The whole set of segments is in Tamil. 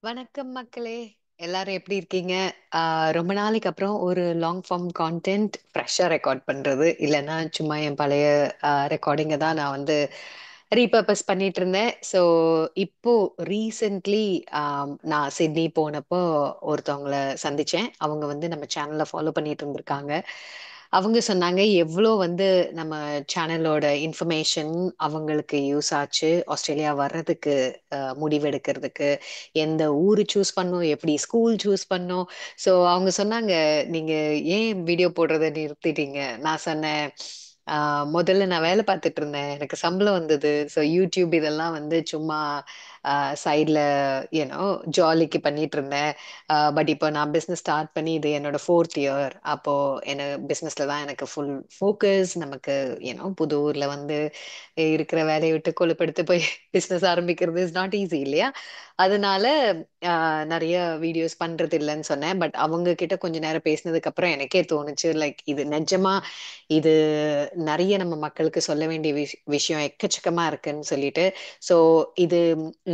வணக்கம் மக்களே. எல்லாரும் எப்படி இருக்கீங்க? ரொம்ப நாளைக்கு அப்புறம் ஒரு லாங் ஃபார்ம் கான்டென்ட் ஃப்ரெஷ்ஷாக ரெக்கார்ட் பண்ணுறது இல்லைன்னா சும்மா என் பழைய ரெக்கார்டிங்கை தான் நான் வந்து ரீபர்பஸ் பண்ணிட்டு இருந்தேன். ஸோ இப்போ ரீசெண்ட்லி நான் சிட்னி போனப்போ ஒருத்தவங்கள சந்திச்சேன். அவங்க வந்து நம்ம சேனலை ஃபாலோ பண்ணிட்டு இருந்திருக்காங்க. அவங்க சொன்னாங்க எவ்வளோ வந்து நம்ம சேனலோட இன்ஃபர்மேஷன் அவங்களுக்கு யூஸ் ஆச்சு ஆஸ்திரேலியா வர்றதுக்கு, முடிவெடுக்கிறதுக்கு, எந்த ஊரு சூஸ் பண்ணோம், எப்படி ஸ்கூல் சூஸ் பண்ணோம். ஸோ அவங்க சொன்னாங்க, நீங்க ஏன் வீடியோ போடுறதை நிறுத்திட்டீங்க? நான் சொன்னேன், முதல்ல நான் வேலை பார்த்துட்டு இருந்தேன், எனக்கு சம்பளம் வந்தது. ஸோ யூடியூப் இதெல்லாம் வந்து சும்மா சைடில் ஏன்னோ ஜாலிக்கு பண்ணிட்டு இருந்தேன். பட் இப்போ நான் பிஸ்னஸ் ஸ்டார்ட் பண்ணி இது என்னோட ஃபோர்த் இயர். அப்போ எனக்கு பிஸ்னஸ்ல தான் எனக்கு ஃபுல் ஃபோக்கஸ். நமக்கு ஏன்னோ புது ஊர்ல வந்து இருக்கிற வேலையை விட்டு கொழுப்பெடுத்து போய் பிஸ்னஸ் ஆரம்பிக்கிறது இஸ் நாட் ஈஸி இல்லையா? அதனால நிறைய வீடியோஸ் பண்றது இல்லைன்னு சொன்னேன். பட் அவங்க கிட்ட கொஞ்ச நேரம் பேசினதுக்கு அப்புறம் எனக்கே தோணுச்சு, லைக் இது நிஜமா இது நிறைய நம்ம மக்களுக்கு சொல்ல வேண்டிய விஷயம் எக்கச்சக்கமா இருக்குன்னு சொல்லிட்டு. ஸோ இது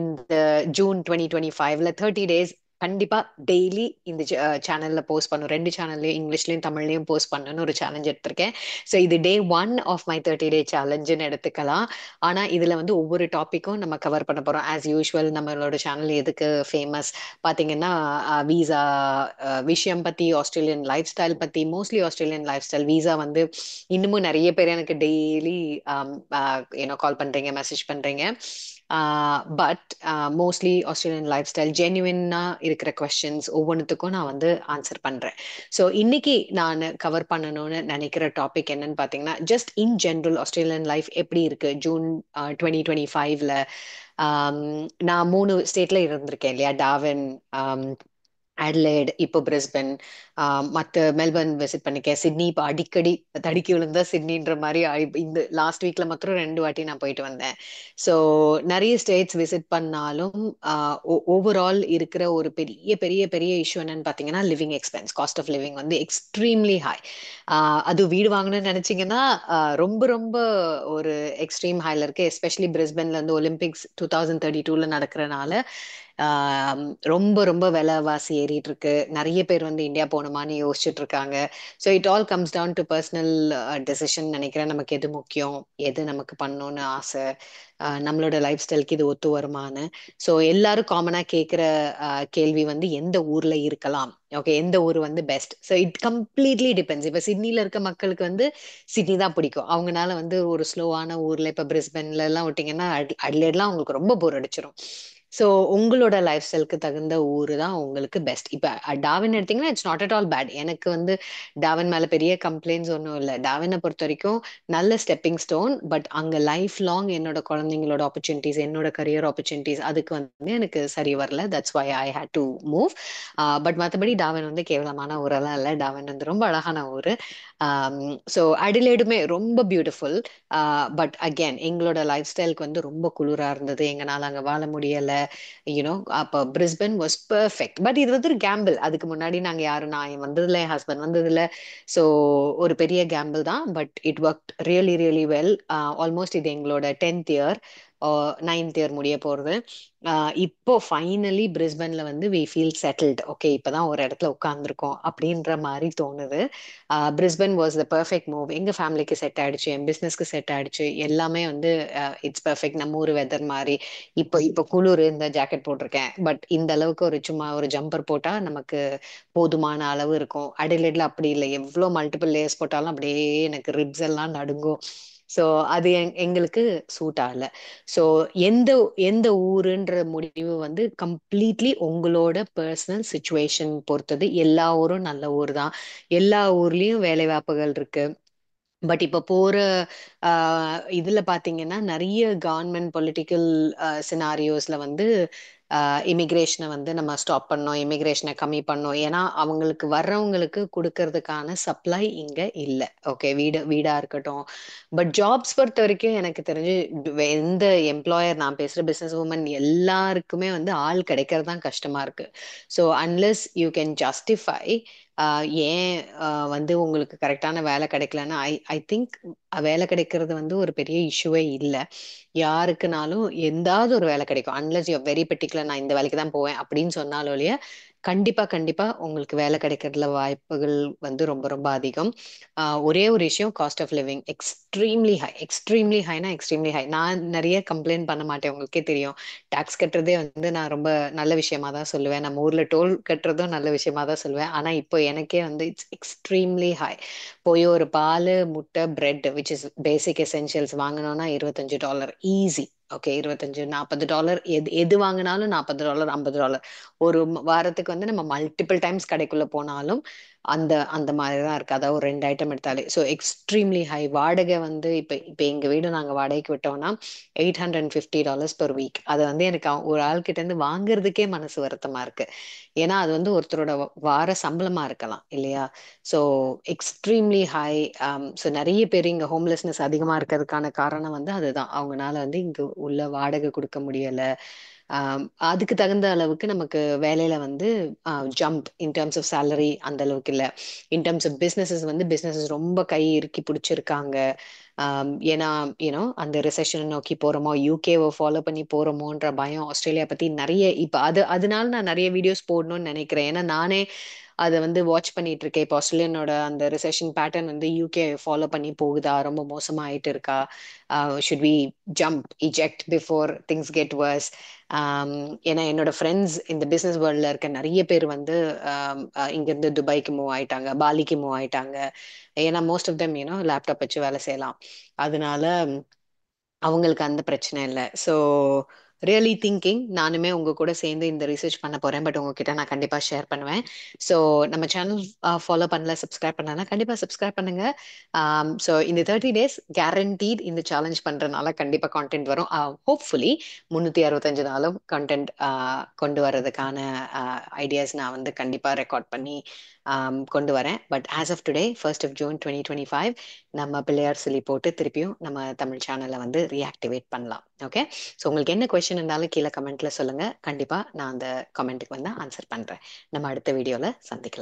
இந்த ஜூன் 2025ல 30 days கண்டிப்பா டெய்லி இந்த சேனல்ல போஸ்ட் பண்ணும். ரெண்டு சேனல்லையும் இங்கிலீஷ்லயும் தமிழ்லயும் போஸ்ட் பண்ணணும்னு ஒரு சேலஞ்ச் எடுத்திருக்கேன். ஸோ இது day one of my 30 day சேலஞ்சுன்னு எடுத்துக்கலாம். ஆனா இதுல வந்து ஒவ்வொரு டாபிக்கும் நம்ம கவர் பண்ண போறோம். ஆஸ் யூஷுவல் நம்மளோட சேனல் எதுக்கு ஃபேமஸ் பாத்தீங்கன்னா, வீசா விஷயம் பத்தி, ஆஸ்திரேலியன் லைஃப் ஸ்டைல் பத்தி, mostly Australian life style. Visa வந்து இன்னமும் நிறைய பேர் எனக்கு டெய்லி ஏன்னோ கால் பண்றீங்க, மெசேஜ் பண்றீங்க. But mostly Australian lifestyle ஜென்யூனா இருக்கிற கொஸ்டின்ஸ் ஒவ்வொன்றுத்துக்கும் நான் வந்து ஆன்சர் பண்றேன். ஸோ இன்னைக்கு நான் கவர் பண்ணணும்னு நினைக்கிற டாபிக் என்னன்னு பார்த்தீங்கன்னா, just in general Australian life எப்படி இருக்கு ஜூன் 2025ல. நான் 3 ஸ்டேட்ல இருந்திருக்கேன் இல்லையா? டாவின், அட்லைட், இப்போ பிரிஸ்பன், மற்ற மெல்பர்ன் விசிட் பண்ணிக்கேன். சிட்னி இப்போ அடிக்கடி தடுக்கி விழுந்தா சிட்னின்ற மாதிரி இந்த லாஸ்ட் வீக்ல மாத்திரம் 2 வாட்டி நான் போயிட்டு வந்தேன். ஸோ நிறைய ஸ்டேட்ஸ் விசிட் பண்ணாலும் ஓவரால் இருக்கிற ஒரு பெரிய பெரிய பெரிய இஷ்யூ என்னன்னு பார்த்தீங்கன்னா, living expense, cost of living வந்து எக்ஸ்ட்ரீம்லி ஹை. அது வீடு வாங்கணும்னு நினைச்சீங்கன்னா ரொம்ப ரொம்ப ஒரு எக்ஸ்ட்ரீம் ஹைல இருக்கு. எஸ்பெஷலி பிரிஸ்பன்ல இருந்து ஒலிம்பிக்ஸ் 2032ல நடக்கிறனால ஆஹ் ரொம்ப ரொம்ப விலைவாசி ஏறிட்டு இருக்கு. நிறைய பேர் வந்து இந்தியா போகணுமான்னு யோசிச்சுட்டு இருக்காங்க. So it all comes down to personal decision நினைக்கிறேன். நமக்கு எது முக்கியம், எது நமக்கு பண்ணணும்னு ஆசை, நம்மளோட லைஃப் ஸ்டைலுக்கு இது ஒத்து வருமானு. ஸோ எல்லாரும் காமனா கேட்குற கேள்வி வந்து எந்த ஊர்ல இருக்கலாம், ஓகே, எந்த ஊர் வந்து best. So it completely depends. இப்போ சிட்னில இருக்க மக்களுக்கு வந்து சிட்னி தான் பிடிக்கும். அவங்கனால வந்து ஒரு ஸ்லோவான ஊர்ல இப்போ பிரிஸ்பன்ல எல்லாம் விட்டீங்கன்னா அட்லேட்லாம் அவங்களுக்கு ரொம்ப போர் அடிச்சிடும். ஸோ உங்களோட லைஃப் ஸ்டைலுக்கு தகுந்த ஊர் தான் உங்களுக்கு பெஸ்ட். இப்போ டாவின் எடுத்தீங்கன்னா it's not at all bad. எனக்கு வந்து டாவின் மேல பெரிய கம்ப்ளைண்ட்ஸ் ஒன்றும் இல்லை. டாவினை பொறுத்த வரைக்கும் நல்ல ஸ்டெப்பிங் ஸ்டோன். பட் அங்க லைஃப் லாங் என்னோட குழந்தைங்களோட ஆப்பர்ச்சுனிட்டிஸ், என்னோட கரியர் ஆப்பர்ச்சுனிட்டிஸ் அதுக்கு வந்து எனக்கு சரி வரல. That's why I hate to move. But மற்றபடி டாவின் வந்து கேவலமான ஊரெல்லாம் இல்லை. டாவின் வந்து ரொம்ப அழகான ஊர். ஸோ அடிலேடுமே ரொம்ப பியூட்டிஃபுல். பட் அகேன் எங்களோட லைஃப் ஸ்டைலுக்கு வந்து ரொம்ப குளிரா இருந்தது, எங்களால் அங்கே வாழ முடியலை. யூனோ அப்போ பிரிஸ்பன் வாஸ் பெர்ஃபெக்ட். பட் இது வந்து ஒரு கேம்பிள். அதுக்கு முன்னாடி நாங்கள் யாரும், நான் வந்ததில்ல, என் ஹஸ்பண்ட் வந்ததில்ல. ஸோ ஒரு பெரிய கேம்பிள் தான். But it work really really well. Almost இது எங்களோட 10th இயர், 9th இயர் முடிய போகிறது. இப்போ ஃபைனலி பிரிஸ்பன்ல வந்து வி ஃபீல் செட்டில்ட். ஓகே, இப்போதான் ஒரு இடத்துல உட்காந்துருக்கோம் அப்படின்ற மாதிரி தோணுது. Brisbane was the perfect move. எங்கள் ஃபேமிலிக்கு செட் ஆயிடுச்சு, என் பிஸ்னஸ்க்கு செட் ஆயிடுச்சு. எல்லாமே வந்து இட்ஸ் பெர்ஃபெக்ட். நம்ம ஊர் வெதர் மாதிரி. இப்போ இப்போ குளிர், இந்த ஜாக்கெட் போட்டிருக்கேன். பட் இந்த அளவுக்கு ஒரு சும்மா ஒரு ஜம்பர் போட்டா நமக்கு போதுமான அளவு இருக்கும். அடிலேட்ல அப்படி இல்லை, எவ்வளோ மல்டிபிள் லேயர்ஸ் போட்டாலும் அப்படியே எனக்கு ரிப்ஸ் எல்லாம் நடுங்கும். ஸோ அது எங்களுக்கு சூட் ஆகல. ஸோ எந்த எந்த ஊருன்ற முடிவு வந்து கம்ப்ளீட்லி உங்களோட பர்சனல் சுச்சுவேஷன் பொறுத்தது. எல்லா ஊரும் நல்ல ஊர் தான், எல்லா ஊர்லயும் வேலை வாய்ப்புகள் இருக்கு. பட் இப்ப போற இதுல பாத்தீங்கன்னா நிறைய கவர்மெண்ட் பொலிட்டிக்கல் சினாரியோஸ்ல வந்து இமிகிரேஷனை வந்து நம்ம ஸ்டாப் பண்ணோம், இமிகிரேஷனை கம்மி பண்ணோம். ஏன்னா அவங்களுக்கு வர்றவங்களுக்கு கொடுக்கறதுக்கான சப்ளை இங்க இல்லை. ஓகே, வீடா இருக்கட்டும். பட் ஜாப்ஸ் பொறுத்த வரைக்கும் எனக்கு தெரிஞ்சு எந்த எம்ப்ளாயர், நான் பேசுற பிசினஸ் உமன் எல்லாருக்குமே வந்து ஆள் கிடைக்கிறது தான் கஷ்டமா இருக்கு. So unless you can justify ஏன் வந்து உங்களுக்கு கரெக்டான வேலை கிடைக்கலன்னா, ஐ ஐ திங்க் வேலை கிடைக்கிறது வந்து ஒரு பெரிய இஷ்யூவே இல்லை. யாருக்குனாலும் எந்தாவது ஒரு வேலை கிடைக்கும். அன்லஸ் யூ வெரி பர்டிகுலர், நான் இந்த வேலைக்கு தான் போவேன் அப்படின்னு சொன்னாலும் ஒழிய கண்டிப்பா கண்டிப்பா உங்களுக்கு வேலை கிடைக்கிறதுல வாய்ப்புகள் வந்து ரொம்ப ரொம்ப அதிகம். ஒரே ஒரு விஷயம், cost of living extremely high. Extremely ஹைனா எக்ஸ்ட்ரீம்லி ஹை. நான் நிறைய கம்ப்ளைண்ட் பண்ண மாட்டேன், உங்களுக்கே தெரியும். டாக்ஸ் கட்டுறதே வந்து நான் ரொம்ப நல்ல விஷயமா தான் சொல்லுவேன். நம்ம ஊர்ல டோல் கட்டுறதும் நல்ல விஷயமா தான் சொல்லுவேன். ஆனா இப்போ எனக்கே வந்து இட்ஸ் எக்ஸ்ட்ரீம்லி ஹை. போய் ஒரு பால், முட்டை, bread which is basic essentials வாங்கணும்னா $25 ஈஸி. ஓகே, 25 $40, எது எது வாங்கினாலும் $40 $50. ஒரு வாரத்துக்கு வந்து நம்ம மல்டிபிள் டைம்ஸ் கடைக்குள்ள போனாலும் அந்த அந்த மாதிரி தான் இருக்கு. அதாவது ஒரு 2 ஐட்டம் எடுத்தாலே ஸோ எக்ஸ்ட்ரீம்லி ஹை. வாடகை வந்து இப்போ எங்க வீடு நாங்கள் வாடகைக்கு விட்டோம்னா $850 per வீக். அது வந்து எனக்கு ஒரு ஆள் கிட்ட இருந்து வாங்குறதுக்கே மனசு வருத்தமா இருக்கு. ஏன்னா அது வந்து ஒருத்தரோட வார சம்பளமா இருக்கலாம் இல்லையா? So extremely high. ஸோ நிறைய பேர் இங்கே ஹோம்லெஸ்னஸ் அதிகமாக இருக்கிறதுக்கான காரணம் வந்து அதுதான். அவங்கனால வந்து இங்கே உள்ள வாடகை கொடுக்க முடியலை. அதுக்கு தகுந்த அளவுக்கு நமக்கு வேலையில வந்து jump in terms of salary அந்த அளவுக்கு இல்லை. இன் டர்ம்ஸ் ஆஃப் பிஸ்னஸஸ் வந்து பிஸ்னஸஸ் ரொம்ப கை இறுக்கி பிடிச்சிருக்காங்க. ஏன்னா அந்த ரிசெஷன் நோக்கி போறோமோ, யூகேவை ஃபாலோ பண்ணி போறோமோன்ற பயம். ஆஸ்திரேலியா பத்தி நிறைய இப்ப அதனால நான் நிறைய வீடியோஸ் போடணும்னு நினைக்கிறேன். ஏன்னா நானே அதை வந்து வாட்ச் பண்ணிட்டு இருக்கேன். இப்போ ஆஸ்திரேலியனோட அந்த ரிசெஷன் பேட்டர்ன் வந்து யூகே ஃபாலோ பண்ணி போகுதா, ரொம்ப மோசமா ஆயிட்டு இருக்கா, should we jump eject before things get worse. ஏன்னா என்னோட ஃப்ரெண்ட்ஸ் இந்த பிசினஸ் வேர்ல்ட்ல இருக்க நிறைய பேர் வந்து இங்கிருந்து துபாய்க்கு மூவ் ஆயிட்டாங்க, பாலிக்கு மூவ் ஆயிட்டாங்க. ஏன்னா மோஸ்ட் ஆஃப் தெம் லேப்டாப் வச்சு வேலை செய்யலாம். அதனால அவங்களுக்கு அந்த பிரச்சனை இல்லை. ஸோ ரியலி திங்கிங் நானுமே உங்க கூட சேர்ந்து இந்த ரிசர்ச் பண்ண போறேன். பட் உங்ககிட்ட நான் கண்டிப்பா ஷேர் பண்ணுவேன். ஸோ நம்ம சேனல் ஃபாலோ பண்ணல, சப்ஸ்கிரைப் பண்ணலாம், கண்டிப்பா சப்ஸ்கிரைப் பண்ணுங்க. ஸோ இந்த 30 days கேரண்டீட் இந்த சேலஞ்ச் பண்றதுனால கண்டிப்பா கான்டென்ட் வரும். ஹோப்ஃபுல்லி 365 நாளும் கான்டென்ட் கொண்டு வர்றதுக்கான ஐடியாஸ் நான் வந்து கண்டிப்பா ரெக்கார்ட் பண்ணி கொண்டு வரேன். But as of today, 1st of June 2025, நம்ம பிள்ளையார் சொல்லி போட்டு திருப்பியும் நம்ம தமிழ் சேனலை வந்து ரீஆக்டிவேட் பண்ணலாம். ஓகே. ஸோ உங்களுக்கு என்ன கொஸ்டின் இருந்தாலும் கீழே கமெண்ட்ல சொல்லுங்க. கண்டிப்பா நான் அந்த கமெண்ட்டுக்கு வந்து ஆன்சர் பண்றேன். நம்ம அடுத்த வீடியோல சந்திக்கலாம்.